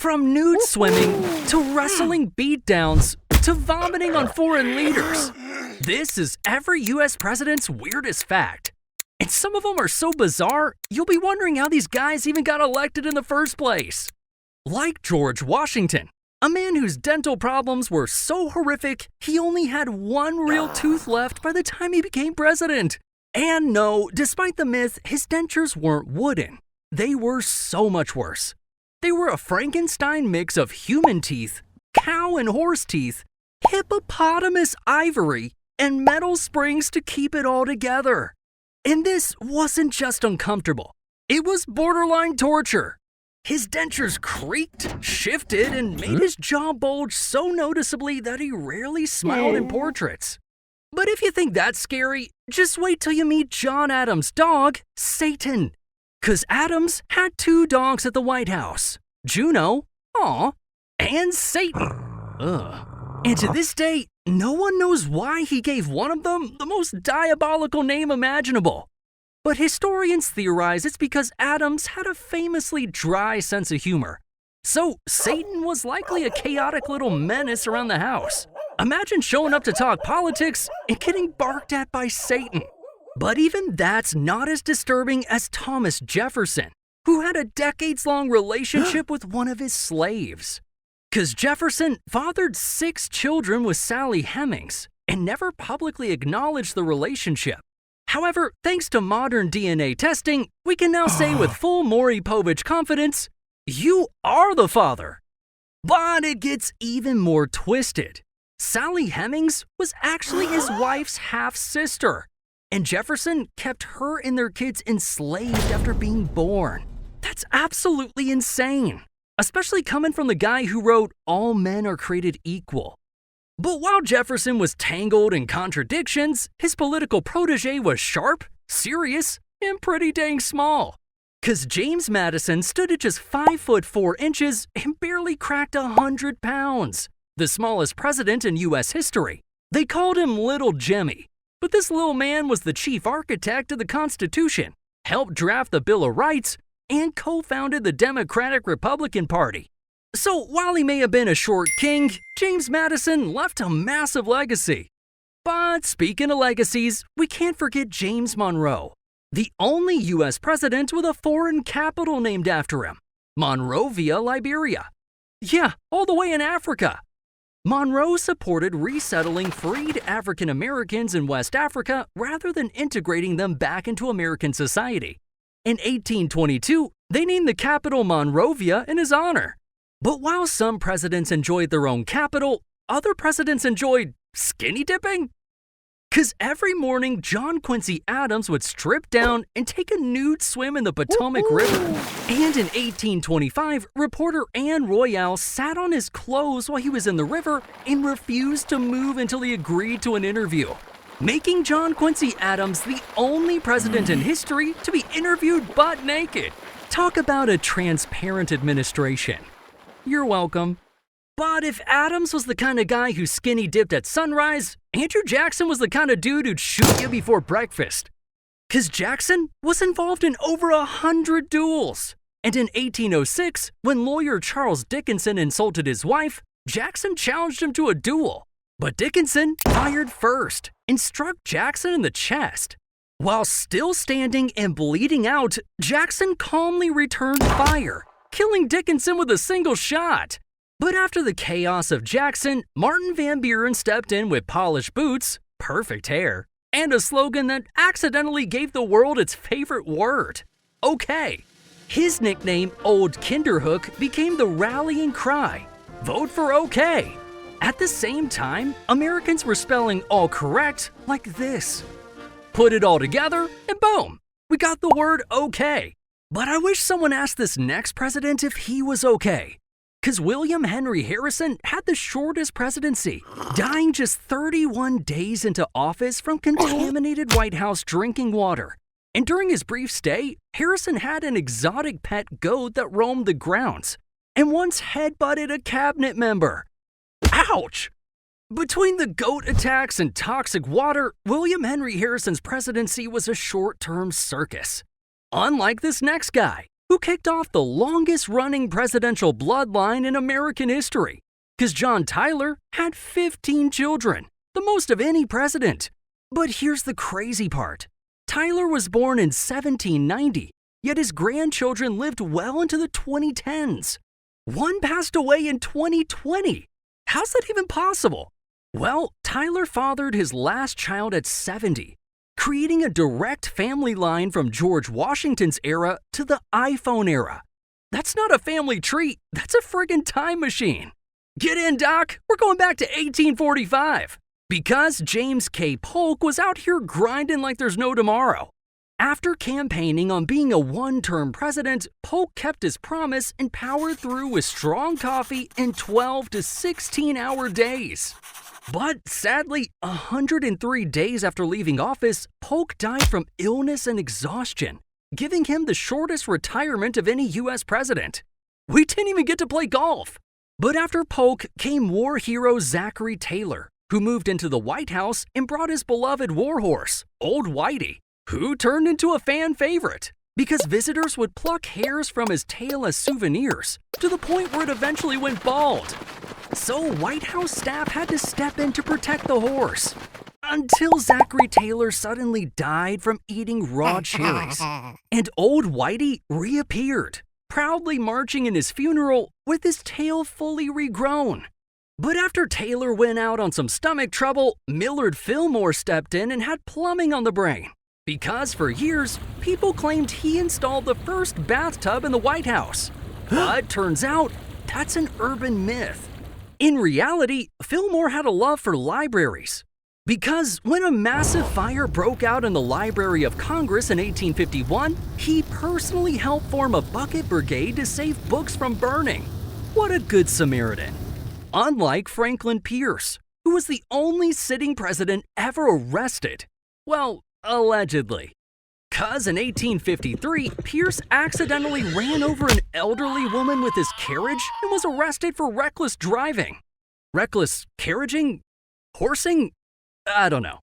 From nude swimming, to wrestling beatdowns, to vomiting on foreign leaders. This is every US president's weirdest fact. And some of them are so bizarre, you'll be wondering how these guys even got elected in the first place. Like George Washington, a man whose dental problems were so horrific, he only had one real tooth left by the time he became president. And no, despite the myth, his dentures weren't wooden. They were so much worse. They were a Frankenstein mix of human teeth, cow and horse teeth, hippopotamus ivory, and metal springs to keep it all together. And this wasn't just uncomfortable. It was borderline torture. His dentures creaked, shifted, and made his jaw bulge so noticeably that he rarely smiled in portraits. But if you think that's scary, just wait till you meet John Adams' dog, Satan. 'Cause Adams had two dogs at the White House, Juno, aw, and Satan, ugh. And to this day, no one knows why he gave one of them the most diabolical name imaginable. But historians theorize it's because Adams had a famously dry sense of humor. So Satan was likely a chaotic little menace around the house. Imagine showing up to talk politics and getting barked at by Satan. But even that's not as disturbing as Thomas Jefferson, who had a decades-long relationship with one of his slaves. 'Cause Jefferson fathered 6 children with Sally Hemings and never publicly acknowledged the relationship. However, thanks to modern DNA testing, we can now say with full Maury Povich confidence, you are the father. But it gets even more twisted. Sally Hemings was actually his wife's half-sister, and Jefferson kept her and their kids enslaved after being born. That's absolutely insane, especially coming from the guy who wrote All Men Are Created Equal. But while Jefferson was tangled in contradictions, his political protege was sharp, serious, and pretty dang small. 'Cause James Madison stood at just 5 foot 4 inches and barely cracked 100 pounds, the smallest president in US history. They called him Little Jimmy, but this little man was the chief architect of the Constitution, helped draft the Bill of Rights, and co-founded the Democratic-Republican Party. So while he may have been a short king, James Madison left a massive legacy. But speaking of legacies, we can't forget James Monroe, the only US president with a foreign capital named after him, Monrovia, Liberia. Yeah, all the way in Africa. Monroe supported resettling freed African Americans in West Africa rather than integrating them back into American society. In 1822, they named the capital Monrovia in his honor. But while some presidents enjoyed their own capital, other presidents enjoyed skinny dipping. 'Cause every morning, John Quincy Adams would strip down and take a nude swim in the Potomac River. And in 1825, reporter Anne Royale sat on his clothes while he was in the river and refused to move until he agreed to an interview, making John Quincy Adams the only president in history to be interviewed butt naked. Talk about a transparent administration. You're welcome. But if Adams was the kind of guy who skinny dipped at sunrise, Andrew Jackson was the kind of dude who'd shoot you before breakfast. 'Cause Jackson was involved in over 100 duels. And in 1806, when lawyer Charles Dickinson insulted his wife, Jackson challenged him to a duel. But Dickinson fired first and struck Jackson in the chest. While still standing and bleeding out, Jackson calmly returned fire, killing Dickinson with a single shot. But after the chaos of Jackson, Martin Van Buren stepped in with polished boots, perfect hair, and a slogan that accidentally gave the world its favorite word, okay. His nickname, Old Kinderhook, became the rallying cry, vote for okay. At the same time, Americans were spelling all correct like this. Put it all together, and boom, we got the word okay. But I wish someone asked this next president if he was okay. 'Cause William Henry Harrison had the shortest presidency, dying just 31 days into office from contaminated White House drinking water. And during his brief stay, Harrison had an exotic pet goat that roamed the grounds and once headbutted a cabinet member. Ouch! Between the goat attacks and toxic water, William Henry Harrison's presidency was a short-term circus. Unlike this next guy, who kicked off the longest-running presidential bloodline in American history. Because John Tyler had 15 children, the most of any president. But here's the crazy part. Tyler was born in 1790, yet his grandchildren lived well into the 2010s. One passed away in 2020. How's that even possible? Well, Tyler fathered his last child at 70, creating a direct family line from George Washington's era to the iPhone era. That's not a family tree, that's a friggin' time machine. Get in, Doc, we're going back to 1845. Because James K. Polk was out here grinding like there's no tomorrow. After campaigning on being a one-term president, Polk kept his promise and powered through with strong coffee in 12 to 16-hour days. But sadly, 103 days after leaving office, Polk died from illness and exhaustion, giving him the shortest retirement of any U.S. president. We didn't even get to play golf. But after Polk came war hero Zachary Taylor, who moved into the White House and brought his beloved warhorse, Old Whitey, who turned into a fan favorite because visitors would pluck hairs from his tail as souvenirs to the point where it eventually went bald. So White House staff had to step in to protect the horse. Until Zachary Taylor suddenly died from eating raw cherries, and Old Whitey reappeared, proudly marching in his funeral with his tail fully regrown. But after Taylor went out on some stomach trouble, Millard Fillmore stepped in and had plumbing on the brain. Because for years, people claimed he installed the first bathtub in the White House. But turns out, that's an urban myth. In reality, Fillmore had a love for libraries. Because when a massive fire broke out in the Library of Congress in 1851, he personally helped form a bucket brigade to save books from burning. What a good Samaritan. Unlike Franklin Pierce, who was the only sitting president ever arrested. Well, allegedly. 'Cause in 1853, Pierce accidentally ran over an elderly woman with his carriage and was arrested for reckless driving. Reckless carriaging? Horsing? I don't know.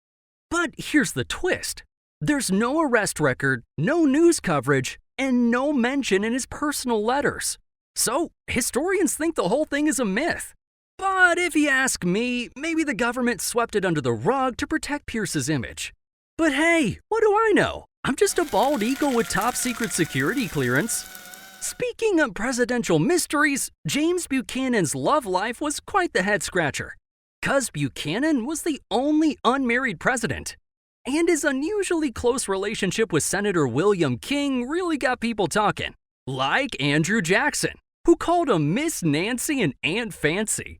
But here's the twist. There's no arrest record, no news coverage, and no mention in his personal letters. So, historians think the whole thing is a myth. But if you ask me, maybe the government swept it under the rug to protect Pierce's image. But hey, what do I know? I'm just a bald eagle with top secret security clearance. Speaking of presidential mysteries, James Buchanan's love life was quite the head-scratcher. 'Cause Buchanan was the only unmarried president. And his unusually close relationship with Senator William King really got people talking. Like Andrew Jackson, who called him Miss Nancy and Aunt Fancy.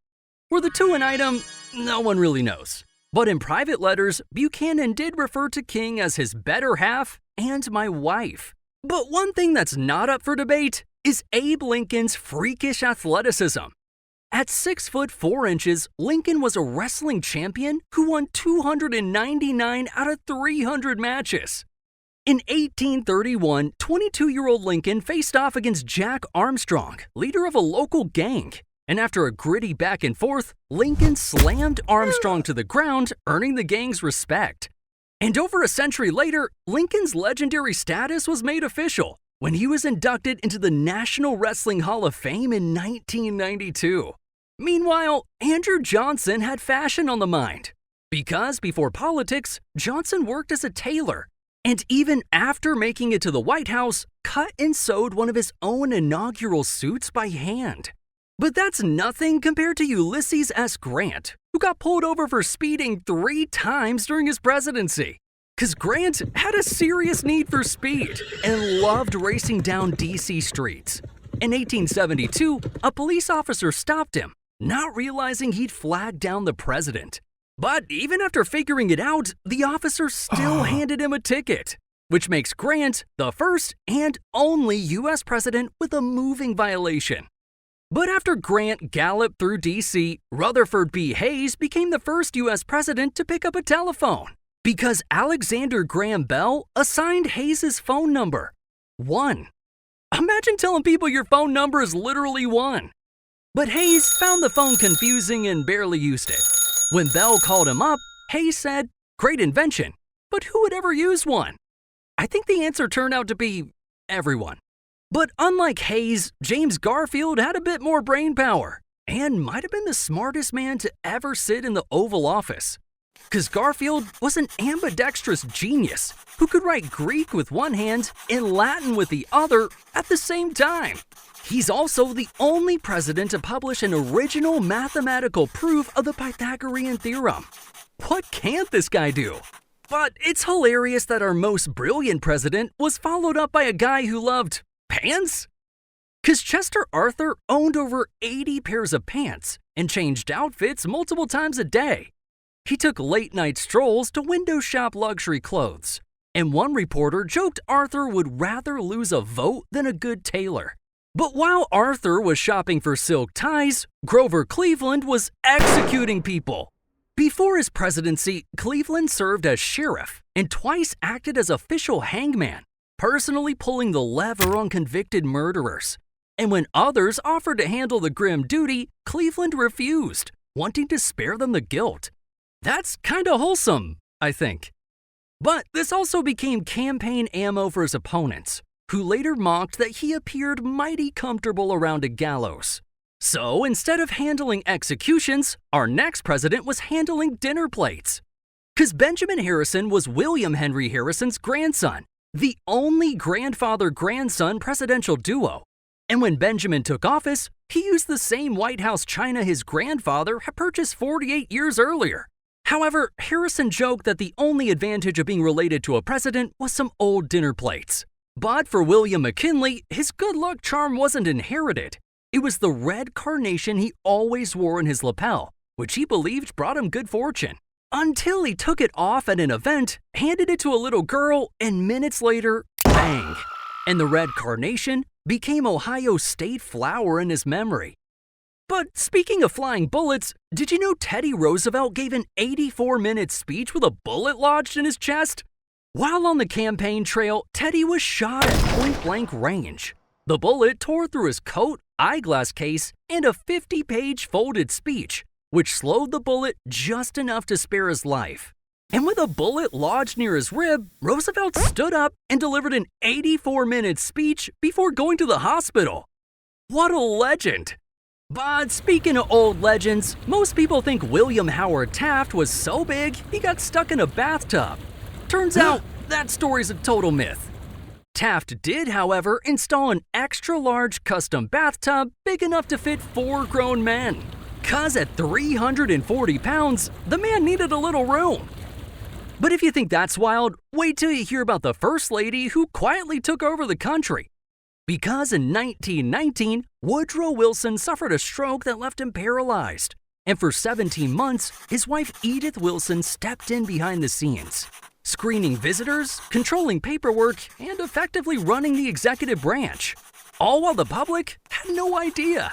Were the two an item? No one really knows. But in private letters, Buchanan did refer to King as his better half and my wife. But one thing that's not up for debate is Abe Lincoln's freakish athleticism. At 6'4", Lincoln was a wrestling champion who won 299 out of 300 matches. In 1831, 22-year-old Lincoln faced off against Jack Armstrong, leader of a local gang. And after a gritty back and forth, Lincoln slammed Armstrong to the ground, earning the gang's respect. And over a century later, Lincoln's legendary status was made official when he was inducted into the National Wrestling Hall of Fame in 1992. Meanwhile, Andrew Johnson had fashion on the mind. Because before politics, Johnson worked as a tailor. And even after making it to the White House, cut and sewed one of his own inaugural suits by hand. But that's nothing compared to Ulysses S. Grant, who got pulled over for speeding 3 times during his presidency. 'Cause Grant had a serious need for speed and loved racing down DC streets. In 1872, a police officer stopped him, not realizing he'd flagged down the president. But even after figuring it out, the officer still handed him a ticket, which makes Grant the first and only U.S. president with a moving violation. But after Grant galloped through D.C., Rutherford B. Hayes became the first U.S. president to pick up a telephone because Alexander Graham Bell assigned Hayes' phone number, 1. Imagine telling people your phone number is literally 1. But Hayes found the phone confusing and barely used it. When Bell called him up, Hayes said, "Great invention, but who would ever use one?" I think the answer turned out to be everyone. But unlike Hayes, James Garfield had a bit more brainpower and might have been the smartest man to ever sit in the Oval Office. Because Garfield was an ambidextrous genius who could write Greek with one hand and Latin with the other at the same time. He's also the only president to publish an original mathematical proof of the Pythagorean theorem. What can't this guy do? But it's hilarious that our most brilliant president was followed up by a guy who loved pants? Because Chester Arthur owned over 80 pairs of pants and changed outfits multiple times a day. He took late-night strolls to window shop luxury clothes, and one reporter joked Arthur would rather lose a vote than a good tailor. But while Arthur was shopping for silk ties, Grover Cleveland was executing people. Before his presidency, Cleveland served as sheriff and twice acted as official hangman, personally pulling the lever on convicted murderers. And when others offered to handle the grim duty, Cleveland refused, wanting to spare them the guilt. That's kinda wholesome, I think. But this also became campaign ammo for his opponents, who later mocked that he appeared mighty comfortable around a gallows. So instead of handling executions, our next president was handling dinner plates. Because Benjamin Harrison was William Henry Harrison's grandson, the only grandfather-grandson presidential duo. And when Benjamin took office, he used the same White House china his grandfather had purchased 48 years earlier. However, Harrison joked that the only advantage of being related to a president was some old dinner plates. But for William McKinley, his good luck charm wasn't inherited. It was the red carnation he always wore in his lapel, which he believed brought him good fortune. Until he took it off at an event, handed it to a little girl, and minutes later, bang! And the red carnation became Ohio State flower in his memory. But speaking of flying bullets, did you know Teddy Roosevelt gave an 84-minute speech with a bullet lodged in his chest? While on the campaign trail, Teddy was shot at point-blank range. The bullet tore through his coat, eyeglass case, and a 50-page folded speech, which slowed the bullet just enough to spare his life. And with a bullet lodged near his rib, Roosevelt stood up and delivered an 84-minute speech before going to the hospital. What a legend! But speaking of old legends, most people think William Howard Taft was so big he got stuck in a bathtub. Turns out, that story's a total myth. Taft did, however, install an extra-large custom bathtub big enough to fit 4 grown men. 'Cause at 340 pounds, the man needed a little room. But if you think that's wild, wait till you hear about the First Lady who quietly took over the country. Because in 1919, Woodrow Wilson suffered a stroke that left him paralyzed. And for 17 months, his wife Edith Wilson stepped in behind the scenes, screening visitors, controlling paperwork, and effectively running the executive branch. All while the public had no idea.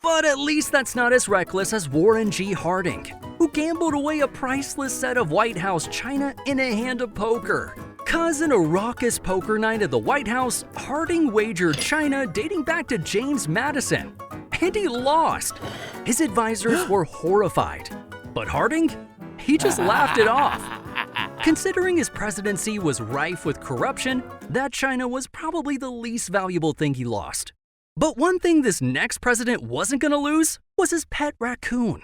But at least that's not as reckless as Warren G. Harding, who gambled away a priceless set of White House china in a hand of poker. 'Cause in a raucous poker night at the White House, Harding wagered china dating back to James Madison. And he lost. His advisors were horrified. But Harding? He just laughed it off. Considering his presidency was rife with corruption, that china was probably the least valuable thing he lost. But one thing this next president wasn't gonna lose was his pet raccoon.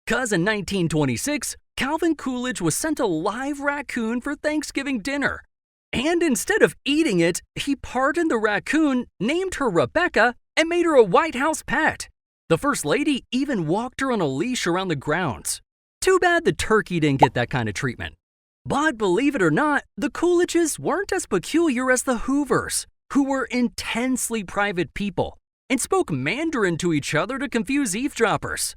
'Cause in 1926, Calvin Coolidge was sent a live raccoon for Thanksgiving dinner. And instead of eating it, he pardoned the raccoon, named her Rebecca, and made her a White House pet. The First Lady even walked her on a leash around the grounds. Too bad the turkey didn't get that kind of treatment. But believe it or not, the Coolidges weren't as peculiar as the Hoovers, who were intensely private people and spoke Mandarin to each other to confuse eavesdroppers.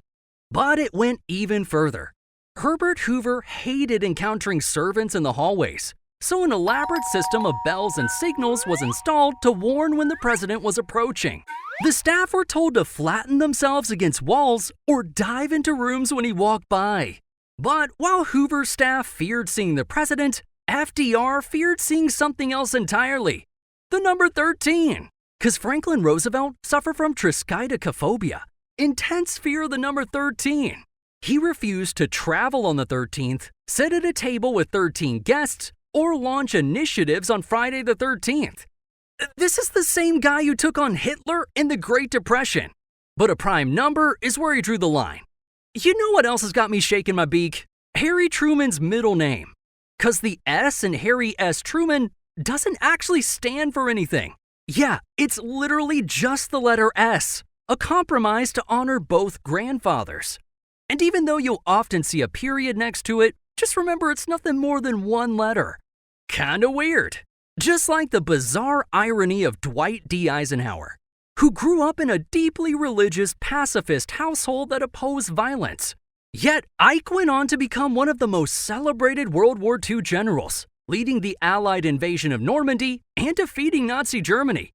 But it went even further. Herbert Hoover hated encountering servants in the hallways, so an elaborate system of bells and signals was installed to warn when the president was approaching. The staff were told to flatten themselves against walls or dive into rooms when he walked by. But while Hoover's staff feared seeing the president, FDR feared seeing something else entirely. The number 13. 'Cause Franklin Roosevelt suffered from triskaidekaphobia, intense fear of the number 13. He refused to travel on the 13th, sit at a table with 13 guests, or launch initiatives on Friday the 13th. This is the same guy who took on Hitler in the Great Depression. But a prime number is where he drew the line. You know what else has got me shaking my beak? Harry Truman's middle name. 'Cause the S in Harry S. Truman doesn't actually stand for anything. Yeah, it's literally just the letter S, a compromise to honor both grandfathers. And even though you'll often see a period next to it, just remember it's nothing more than one letter. Kinda weird. Just like the bizarre irony of Dwight D. Eisenhower, who grew up in a deeply religious pacifist household that opposed violence. Yet Ike went on to become one of the most celebrated World War II generals, leading the Allied invasion of Normandy and defeating Nazi Germany.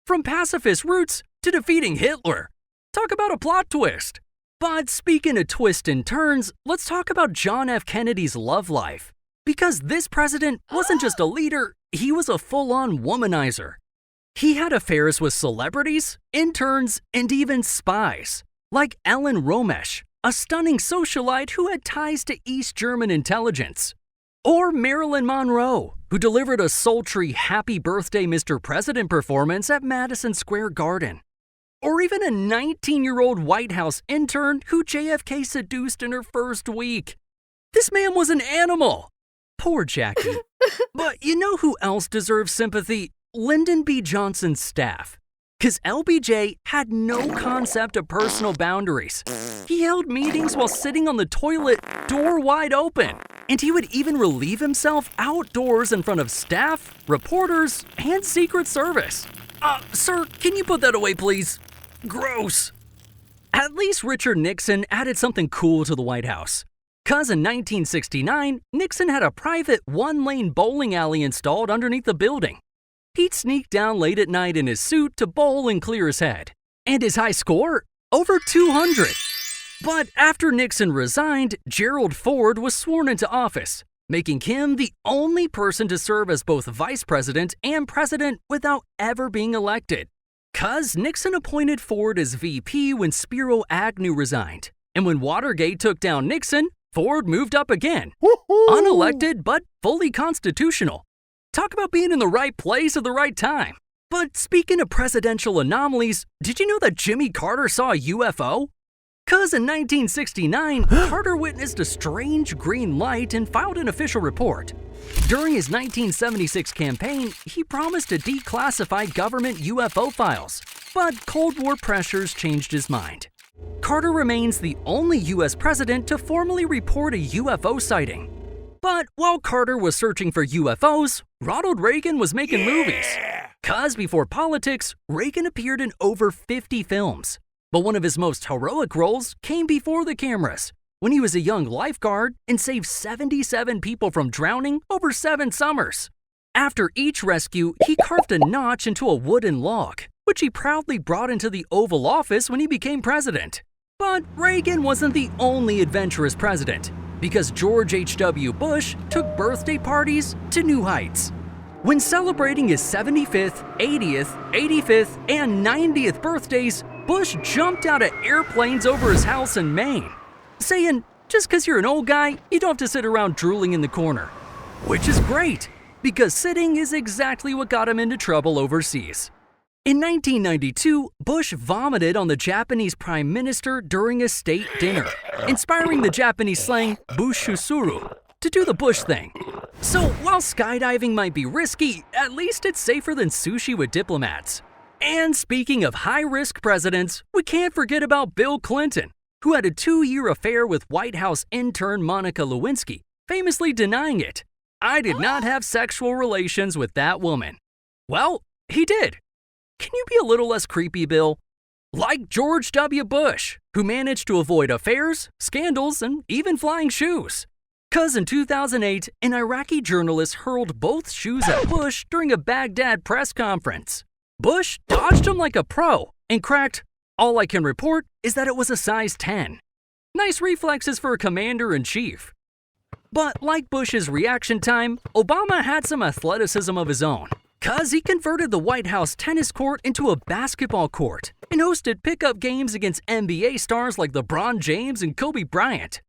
From pacifist roots to defeating Hitler. Talk about a plot twist. But speaking of twists and turns, let's talk about John F. Kennedy's love life. Because this president wasn't just a leader, he was a full-on womanizer. He had affairs with celebrities, interns, and even spies, like Ellen Romesh, a stunning socialite who had ties to East German intelligence. Or Marilyn Monroe, who delivered a sultry Happy Birthday Mr. President performance at Madison Square Garden. Or even a 19-year-old White House intern who JFK seduced in her first week. This man was an animal. Poor Jackie. But you know who else deserves sympathy? Lyndon B. Johnson's staff. 'Cause LBJ had no concept of personal boundaries. He held meetings while sitting on the toilet, door wide open. And he would even relieve himself outdoors in front of staff, reporters, and Secret Service. Sir, can you put that away, please? Gross. At least Richard Nixon added something cool to the White House. 'Cause in 1969, Nixon had a private one-lane bowling alley installed underneath the building. He'd sneak down late at night in his suit to bowl and clear his head. And his high score? Over 200. But after Nixon resigned, Gerald Ford was sworn into office, making him the only person to serve as both vice president and president without ever being elected. 'Cause Nixon appointed Ford as VP when Spiro Agnew resigned. And when Watergate took down Nixon, Ford moved up again. Unelected but fully constitutional. Talk about being in the right place at the right time. But speaking of presidential anomalies, did you know that Jimmy Carter saw a UFO? 'Cause in 1969, Carter witnessed a strange green light and filed an official report. During his 1976 campaign, he promised to declassify government UFO files, but Cold War pressures changed his mind. Carter remains the only US president to formally report a UFO sighting. But while Carter was searching for UFOs, Ronald Reagan was making movies. 'Cause before politics, Reagan appeared in over 50 films. But one of his most heroic roles came before the cameras, when he was a young lifeguard and saved 77 people from drowning over 7 summers. After each rescue, he carved a notch into a wooden log, which he proudly brought into the Oval Office when he became president. But Reagan wasn't the only adventurous president, because George H.W. Bush took birthday parties to new heights. When celebrating his 75th, 80th, 85th, and 90th birthdays, Bush jumped out of airplanes over his house in Maine, saying, just 'cause you're an old guy, you don't have to sit around drooling in the corner. Which is great, because sitting is exactly what got him into trouble overseas. In 1992, Bush vomited on the Japanese Prime Minister during a state dinner, inspiring the Japanese slang bushusuru to do the Bush thing. So while skydiving might be risky, at least it's safer than sushi with diplomats. And speaking of high-risk presidents, we can't forget about Bill Clinton, who had a 2-year affair with White House intern Monica Lewinsky, famously denying it. I did not have sexual relations with that woman. Well, he did. Can you be a little less creepy, Bill? Like George W. Bush, who managed to avoid affairs, scandals, and even flying shoes. 'Cause in 2008, an Iraqi journalist hurled both shoes at Bush during a Baghdad press conference. Bush dodged him like a pro and cracked, "All I can report is that it was a size 10. Nice reflexes for a commander-in-chief. But like Bush's reaction time, Obama had some athleticism of his own. 'Cause he converted the White House tennis court into a basketball court and hosted pickup games against NBA stars like LeBron James and Kobe Bryant.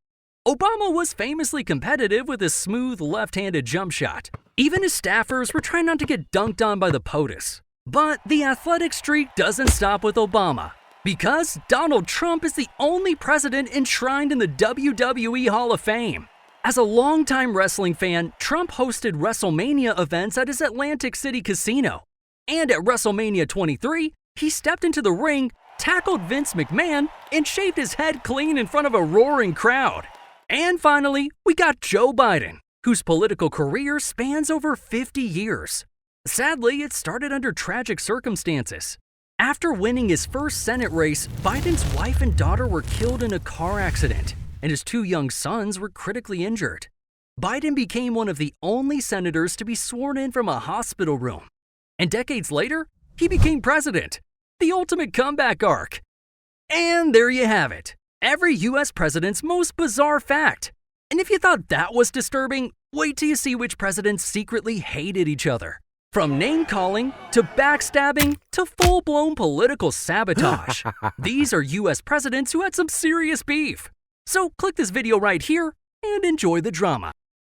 Obama was famously competitive with his smooth left-handed jump shot. Even his staffers were trying not to get dunked on by the POTUS. But the athletic streak doesn't stop with Obama, because Donald Trump is the only president enshrined in the WWE Hall of Fame. As a longtime wrestling fan, Trump hosted WrestleMania events at his Atlantic City casino. And at WrestleMania 23, he stepped into the ring, tackled Vince McMahon, and shaved his head clean in front of a roaring crowd. And finally, we got Joe Biden, whose political career spans over 50 years. Sadly, it started under tragic circumstances. After winning his first Senate race, Biden's wife and daughter were killed in a car accident, and his 2 young sons were critically injured. Biden became one of the only senators to be sworn in from a hospital room. And decades later, he became president. The ultimate comeback arc. And there you have it. Every US president's most bizarre fact. And if you thought that was disturbing, wait till you see which presidents secretly hated each other. From name-calling, to backstabbing, to full-blown political sabotage. These are US presidents who had some serious beef. So click this video right here and enjoy the drama.